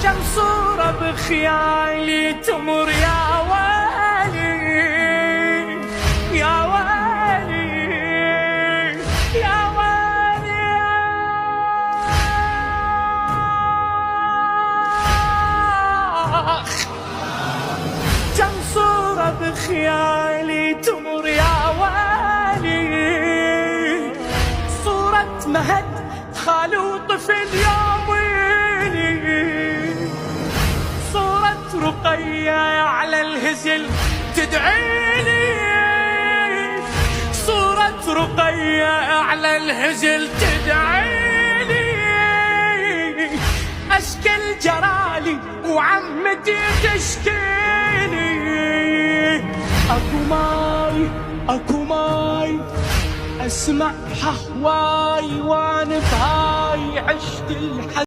كم صورة بخيالي تمر يا ويلي يا ويلي يا ويلي كم صورة بخيالي تمر يا ويلي صورة مهد خال وطفل يوميني صورة رقية على الهزل تدعيني صورة رقية على الهزل تدعيني أشكل جرالي وعمتي تشكيني أكو ماي أكو ماي أسمع هواي وأنا بهاي عشت الحزن